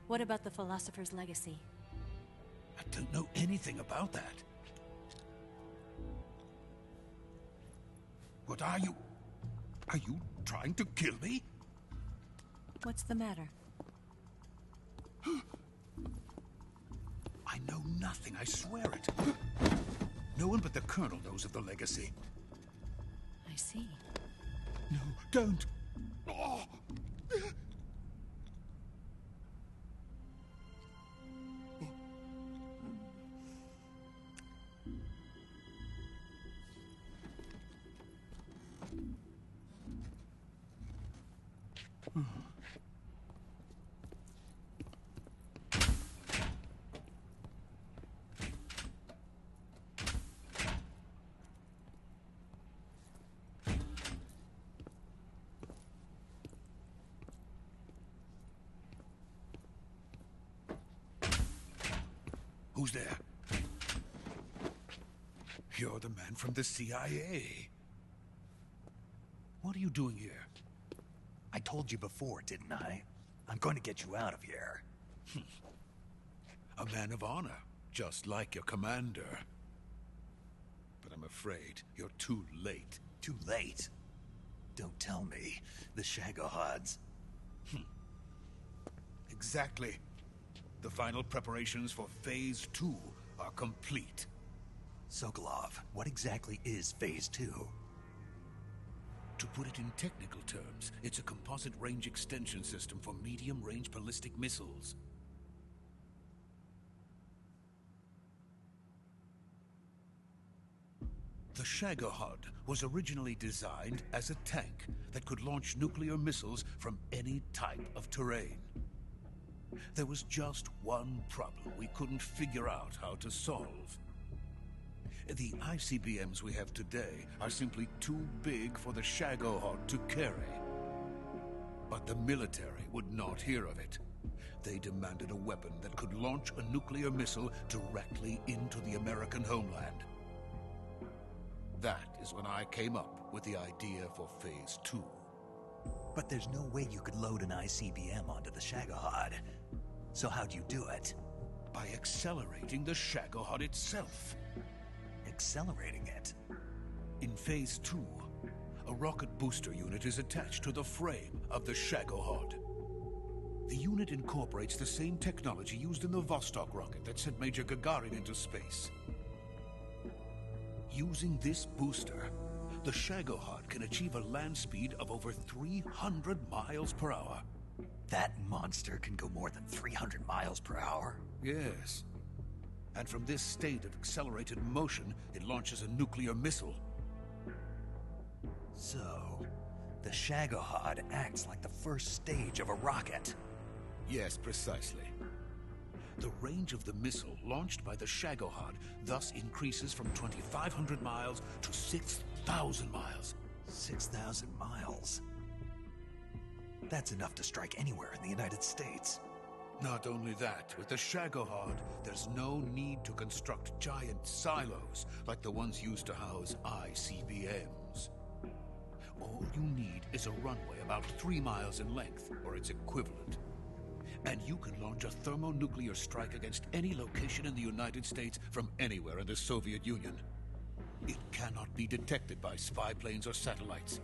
What about the philosopher's legacy? I don't know anything about that. What are you? Are you trying to kill me? What's the matter? I know nothing, I swear it. No one but the Colonel knows of the legacy. I see. No, don't! Oh. Who's there? You're the man from the CIA. What are you doing here? I told you before, didn't I? I'm going to get you out of here. A man of honor, just like your commander. But I'm afraid you're too late. Too late? Don't tell me. The Shagohods. Exactly. The final preparations for Phase 2 are complete. Sokolov, what exactly is Phase 2? To put it in technical terms, it's a composite range extension system for medium-range ballistic missiles. The Shagohod was originally designed as a tank that could launch nuclear missiles from any type of terrain. There was just one problem we couldn't figure out how to solve. The ICBMs we have today are simply too big for the Shagohod to carry. But the military would not hear of it. They demanded a weapon that could launch a nuclear missile directly into the American homeland. That is when I came up with the idea for Phase 2. But there's no way you could load an ICBM onto the Shagohod. So how'd you do it? By accelerating the Shagohod itself. Accelerating it? In Phase 2, a rocket booster unit is attached to the frame of the Shagohod. The unit incorporates the same technology used in the Vostok rocket that sent Major Gagarin into space. Using this booster, the Shagohod can achieve a land speed of over 300 miles per hour. That monster can go more than 300 miles per hour? Yes. And from this state of accelerated motion, it launches a nuclear missile. So, the Shagohod acts like the first stage of a rocket. Yes, precisely. The range of the missile launched by the Shagohod thus increases from 2,500 miles to 6,000 miles. 6,000 miles? That's enough to strike anywhere in the United States. Not only that, with the Shagohod, there's no need to construct giant silos like the ones used to house ICBMs. All you need is a runway about 3 miles in length, or its equivalent. And you can launch a thermonuclear strike against any location in the United States from anywhere in the Soviet Union. It cannot be detected by spy planes or satellites.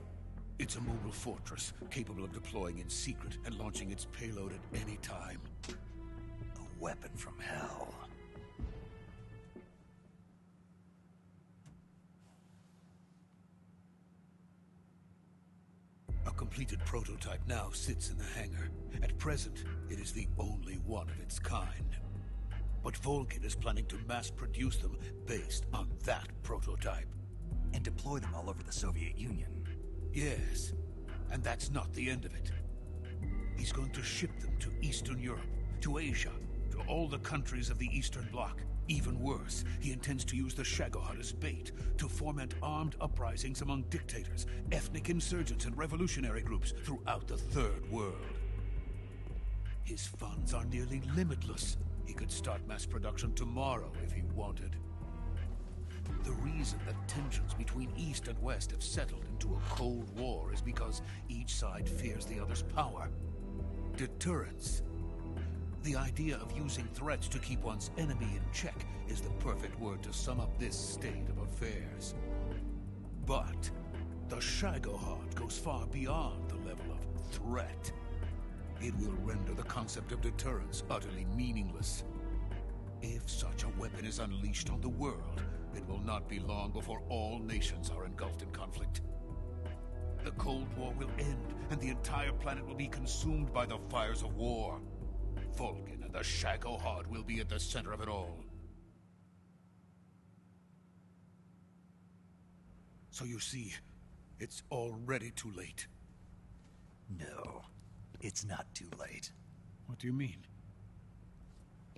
It's a mobile fortress, capable of deploying in secret and launching its payload at any time. A weapon from hell. A completed prototype now sits in the hangar. At present, it is the only one of its kind. But Volkin is planning to mass produce them based on that prototype. And deploy them all over the Soviet Union. Yes, and that's not the end of it. He's going to ship them to Eastern Europe, to Asia, to all the countries of the Eastern Bloc. Even worse, he intends to use the Shagohod as bait to foment armed uprisings among dictators, ethnic insurgents, and revolutionary groups throughout the Third World. His funds are nearly limitless. He could start mass production tomorrow if he wanted. The reason that tensions between East and West have settled into a Cold War is because each side fears the other's power. Deterrence. The idea of using threats to keep one's enemy in check is the perfect word to sum up this state of affairs. But the Shagohod goes far beyond the level of threat. It will render the concept of deterrence utterly meaningless. If such a weapon is unleashed on the world, it will not be long before all nations are engulfed in conflict. The Cold War will end, and the entire planet will be consumed by the fires of war. Vulcan and the Shagohod will be at the center of it all. So you see, it's already too late. No, it's not too late. What do you mean?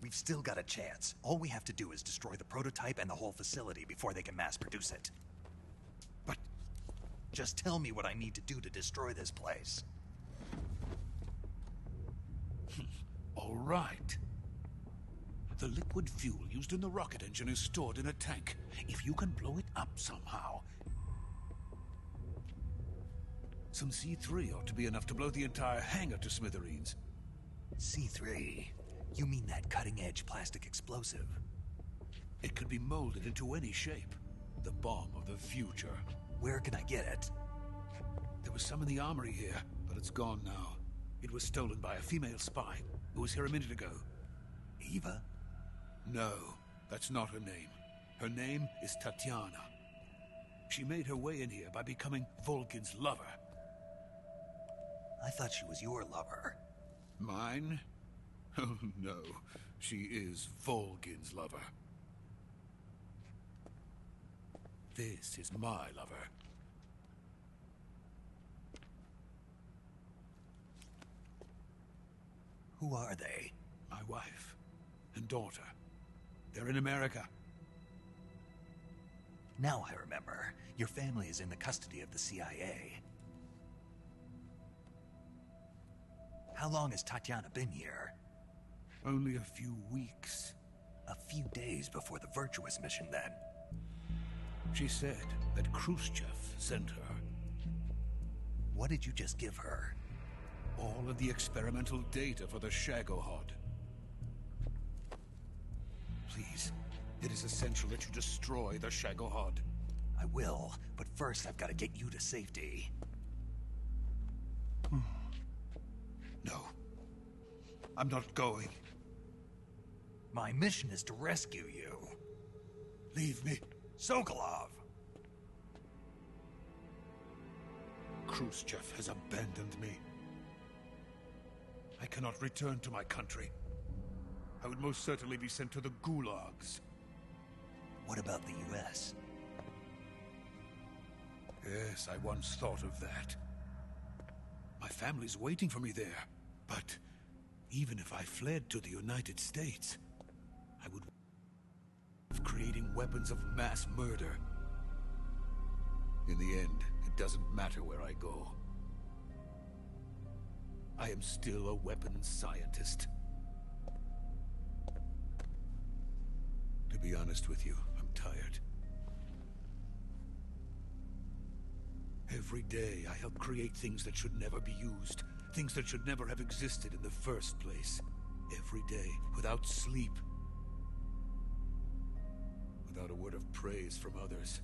We've still got a chance. All we have to do is destroy the prototype and the whole facility before they can mass produce it. But just tell me what I need to do to destroy this place. all right. The liquid fuel used in the rocket engine is stored in a tank. If you can blow it up somehow... Some C3 ought to be enough to blow the entire hangar to smithereens. C3? You mean that cutting-edge plastic explosive? It could be molded into any shape. The bomb of the future. Where can I get it? There was some in the armory here, but it's gone now. It was stolen by a female spy who was here a minute ago. Eva? No, that's not her name. Her name is Tatiana. She made her way in here by becoming Vulcan's lover. I thought she was your lover. Mine? Oh no, she is Vulcan's lover. This is my lover. Who are they? My wife and daughter. They're in America. Now I remember. Your family is in the custody of the CIA. How long has Tatiana been here? Only a few weeks. A few days before the Virtuous mission, then. She said that Khrushchev sent her. What did you just give her? All of the experimental data for the Shagohod. Please, it is essential that you destroy the Shagohod. I will, but first I've got to get you to safety. No. I'm not going. My mission is to rescue you. Leave me. Sokolov! Khrushchev has abandoned me. I cannot return to my country. I would most certainly be sent to the gulags. What about the US? Yes, I once thought of that. My family's waiting for me there. But even if I fled to the United States, I would be creating weapons of mass murder. In the end, it doesn't matter where I go. I am still a weapons scientist. To be honest with you, I'm tired. Every day, I help create things that should never be used. Things that should never have existed in the first place. Every day, without sleep. Without a word of praise from others.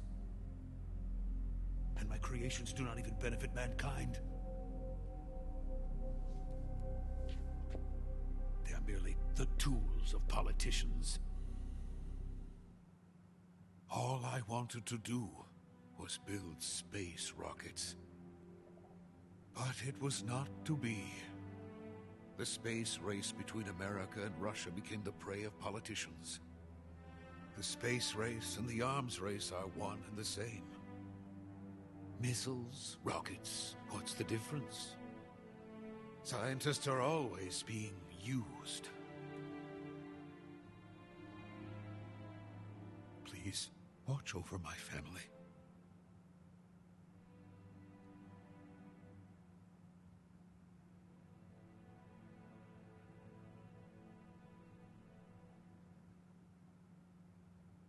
And my creations do not even benefit mankind. They are merely the tools of politicians. All I wanted to do was build space rockets. But it was not to be. The space race between America and Russia became the prey of politicians. The space race and the arms race are one and the same. Missiles, rockets, what's the difference? Scientists are always being used. Please, watch over my family.